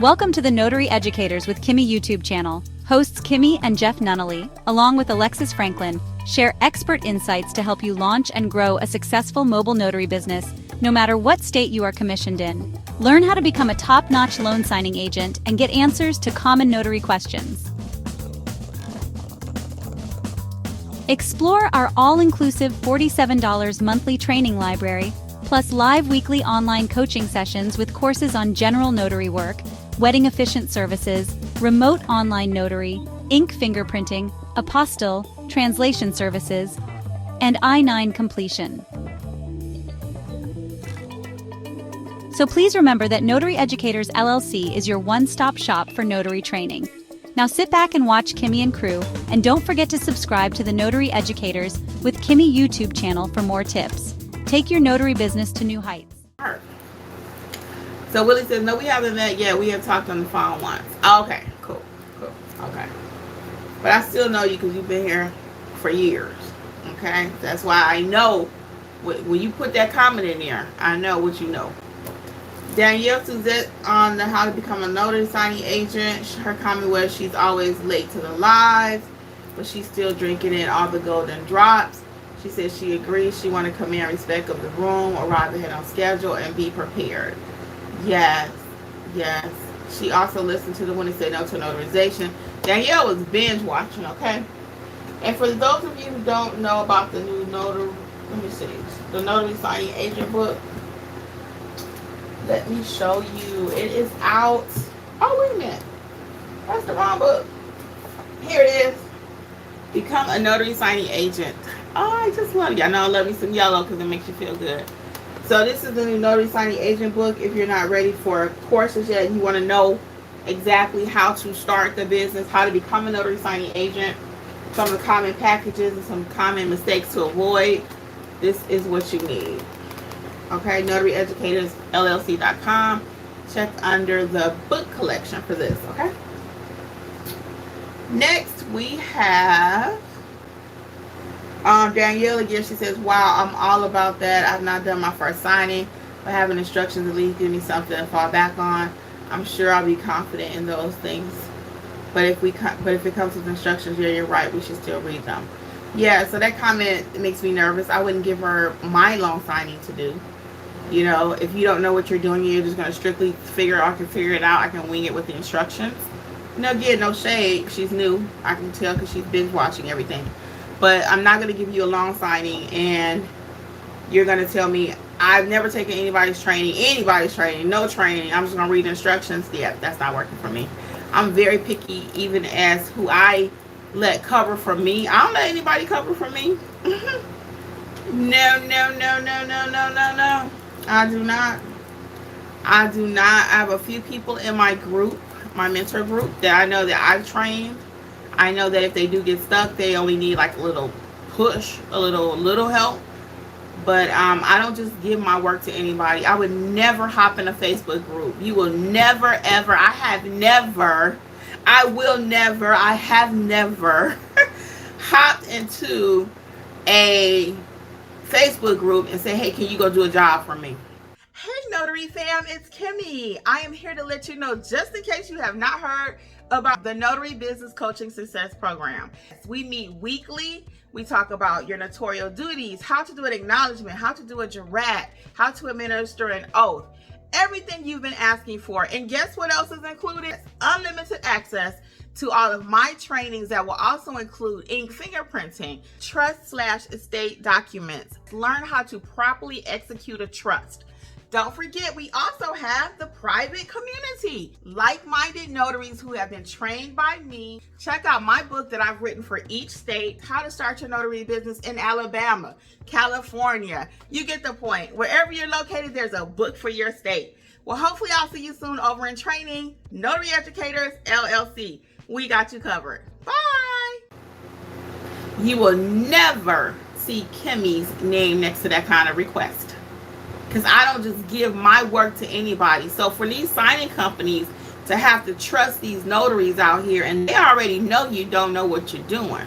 Welcome to the Notary Educators with Kimmi YouTube channel. Hosts Kimmi and Jeff Nunnally, along with Alexis Franklin, share expert insights to help you launch and grow a successful mobile notary business, no matter what state you are commissioned in. Learn how to become a top-notch loan signing agent and get answers to common notary questions. Explore our all-inclusive $47 monthly training library, plus live weekly online coaching sessions with courses on general notary work, wedding efficient services, remote online notary, ink fingerprinting, apostille, translation services, and I-9 completion. So please remember that Notary Educators LLC is your one-stop shop for notary training. Now sit back and watch Kimmi and crew, and don't forget to subscribe to the Notary Educators with Kimmi YouTube channel for more tips. Take your notary business to new heights. So Willie says, no, we haven't met yet. We have talked on the phone once. Okay, cool. Okay. But I still know you because you've been here for years. Okay? That's why I know when you put that comment in there, I know what you know. Danielle Suzette on the how to become a notary signing agent. Her comment was she's always late to the lives, but she's still drinking in all the golden drops. She says she agrees she want to come in respect of the room, arrive ahead on schedule, and be prepared. Yes. She also listened to the When They Say No to Notarization. Danielle was binge watching, okay? And for those of you who don't know about the new the Notary Signing Agent book, let me show you. It is out. Oh, wait a minute. That's the wrong book. Here it is. Become a Notary Signing Agent. Oh, I just love you. I know I love me some yellow because it makes you feel good. So this is the new Notary Signing Agent book. If you're not ready for courses yet and you want to know exactly how to start the business, how to become a Notary Signing Agent, some of the common packages and some common mistakes to avoid, this is what you need. Okay, notaryeducatorsllc.com. Check under the book collection for this, okay? Next, we have Danielle again. She says, wow, I'm all about that. I've not done my first signing, but having instructions at least give me something to fall back on. I'm sure I'll be confident in those things. But if it comes with instructions, yeah, you're right. We should still read them. Yeah, so that comment makes me nervous. I wouldn't give her my loan signing to do. You know, if you don't know what you're doing, you're just going to strictly figure it out. I can wing it with the instructions. No, again, no shade. She's new. I can tell because she's binge watching everything. But I'm not going to give you a loan signing and you're going to tell me I've never taken anybody's training, no training. I'm just going to read the instructions. Yeah, that's not working for me. I'm very picky even as who I let cover for me. I don't let anybody cover for me. No. I do not. I have a few people in my group, my mentor group, that I know that I've trained. I know that if they do get stuck, they only need like a little push, a little help. But I don't just give my work to anybody. I would never hop in a Facebook group. You will never, ever. I have never hopped into a Facebook group and say, hey, can you go do a job for me? Hey, Notary fam, it's Kimmi. I am here to let you know, just in case you have not heard about the Notary Business Coaching Success Program. We meet weekly. We talk about your notarial duties, how to do an acknowledgement, how to do a jurat, how to administer an oath, everything you've been asking for. And guess what else is included? Unlimited access to all of my trainings that will also include ink fingerprinting, trust/estate documents, learn how to properly execute a trust. Don't forget, we also have the private community, like-minded notaries who have been trained by me. Check out my book that I've written for each state, How to Start Your Notary Business in Alabama, California. You get the point. Wherever you're located, there's a book for your state. Well, hopefully I'll see you soon over in training. Notary Educators, LLC. We got you covered. Bye. You will never see Kimmi's name next to that kind of request. Because I don't just give my work to anybody. So for these signing companies to have to trust these notaries out here, and they already know you don't know what you're doing.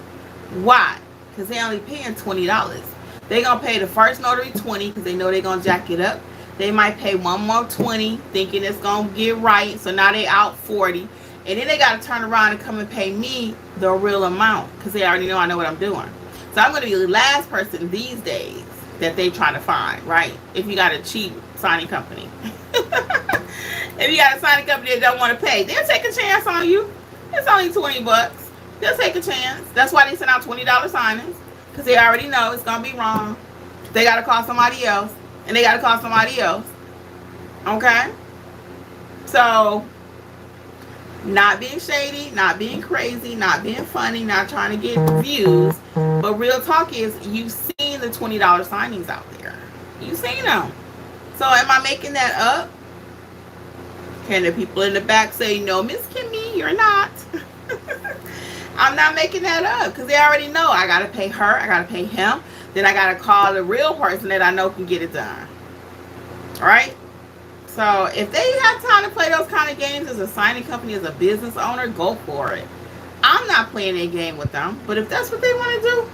Why? Because they only paying $20. They're going to pay the first notary $20 because they know they're going to jack it up. They might pay one more 20, thinking it's gonna get right. So now they out 40, and then they gotta turn around and come and pay me the real amount because they already know I know what I'm doing. So I'm gonna be the last person these days that they try to find, right? If you got a cheap signing company. If you got a signing company that don't want to pay, they'll take a chance on you. It's only 20 bucks. They'll take a chance. That's why they send out $20 signings, because they already know it's gonna be wrong. They gotta call somebody else, and they gotta call somebody else. Okay? So, not being shady, not being crazy, not being funny, not trying to get views, but real talk is, you've seen the $20 signings out there. You've seen them. So am I making that up? Can the people in the back say, no, Miss Kimmi, you're not? I'm not making that up, because they already know I got to pay her, I got to pay him, then I got to call the real person that I know can get it done. All right? So if they have time to play those kind of games as a signing company, as a business owner, go for it. I'm not playing a game with them, but if that's what they want to do,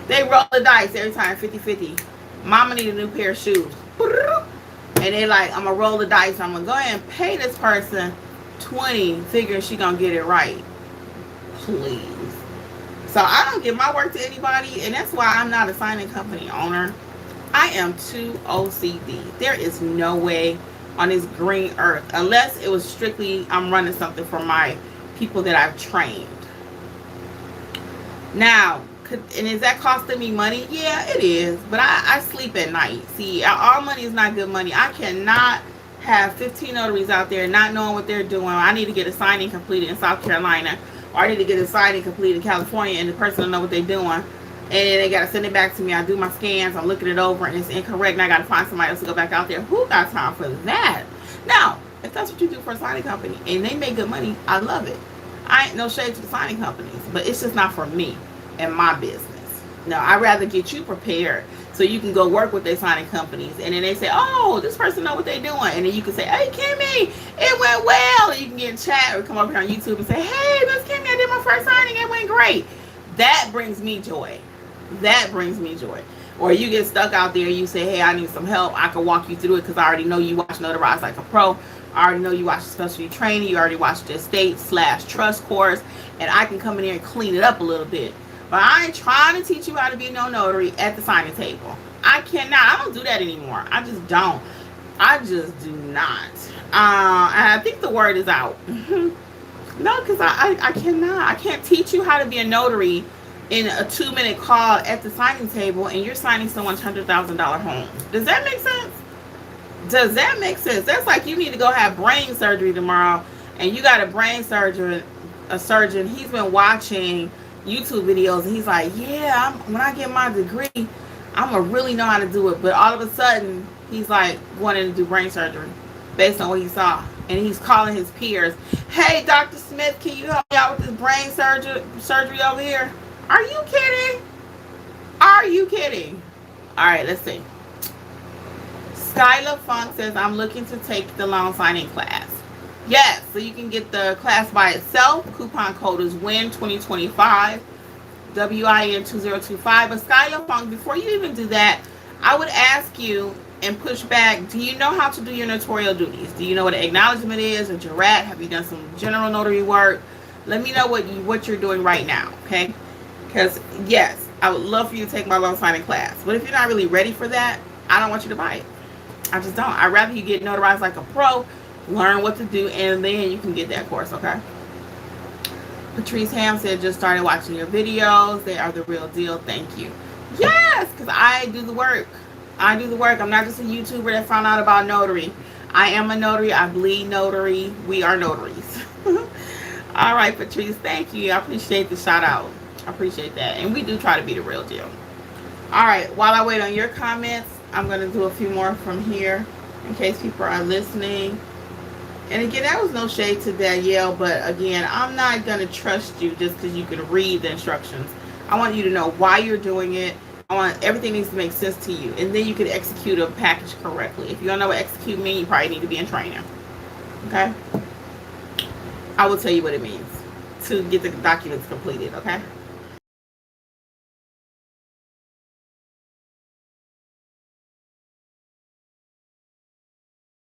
they roll the dice every time, 50-50. Mama need a new pair of shoes. And they like, I'm going to roll the dice. I'm going to go ahead and pay this person 20, figuring she going to get it right. Please. So I don't give my work to anybody, and that's why I'm not a signing company owner. I am too OCD. There is no way on this green earth, unless it was strictly I'm running something for my people that I've trained. Now, and is that costing me money? Yeah, it is. But I sleep at night. See, all money is not good money. I cannot have 15 notaries out there not knowing what they're doing. I need to get a signing completed in South Carolina, or I need to get a signing completed in California, and the person will know what they're doing. And then they got to send it back to me. I do my scans. I'm looking it over, and it's incorrect, and I got to find somebody else to go back out there. Who got time for that? Now, if that's what you do for a signing company, and they make good money, I love it. I ain't no shade to the signing companies, but it's just not for me and my business. No, I'd rather get you prepared so you can go work with their signing companies, and then they say, oh, this person know what they're doing, and then you can say, hey, Kimmi, it went well, and you can get in chat or come over here on YouTube and say, hey, Miss Kimmi, I did my first signing, it went great. That brings me joy. That brings me joy. Or you get stuck out there, you say, hey, I need some help, I can walk you through it, because I already know you watch Notarize Like a Pro. I already know you watch the specialty training, you already watched the estate/trust course, and I can come in here and clean it up a little bit. But I ain't trying to teach you how to be no notary at the signing table. I cannot. I don't do that anymore. I just don't. I just do not. And I think the word is out. No, because I cannot. I can't teach you how to be a notary in a 2-minute call at the signing table, and you're signing someone's $100,000 home. Does that make sense? Does that make sense? That's like you need to go have brain surgery tomorrow, and you got a brain surgeon, he's been watching YouTube videos, and he's like, yeah, when I get my degree, I'm gonna really know how to do it. But all of a sudden, he's like wanting to do brain surgery based on what he saw, and he's calling his peers, hey, Dr. Smith, can you help me out with this brain surgery over here? Are you kidding? Are you kidding? All right, let's see. Skyla Funk says, I'm looking to take the loan signing class. Yes, so you can get the class by itself. Coupon code is WIN2025, WIN2025. But Skyla Funk, before you even do that, I would ask you and push back, do you know how to do your notarial duties? Do you know what an acknowledgement is, a jurat? Have you done some general notary work? Let me know what you're doing right now, okay? Because, yes, I would love for you to take my loan signing class. But if you're not really ready for that, I don't want you to buy it. I just don't. I'd rather you get notarized like a pro, learn what to do, and then you can get that course, okay? Patrice Ham said, just started watching your videos. They are the real deal. Thank you. Yes, because I do the work. I do the work. I'm not just a YouTuber that found out about notary. I am a notary. I bleed notary. We are notaries. All right, Patrice, thank you. I appreciate the shout out. I appreciate that. And we do try to be the real deal. All right, while I wait on your comments, I'm going to do a few more from here in case people are listening. And again, that was no shade to Danielle, but again, I'm not going to trust you just because you can read the instructions. I want you to know why you're doing it. Everything needs to make sense to you, and then you can execute a package correctly. If you don't know what execute means, you probably need to be in training. Okay? I will tell you what it means to get the documents completed, okay?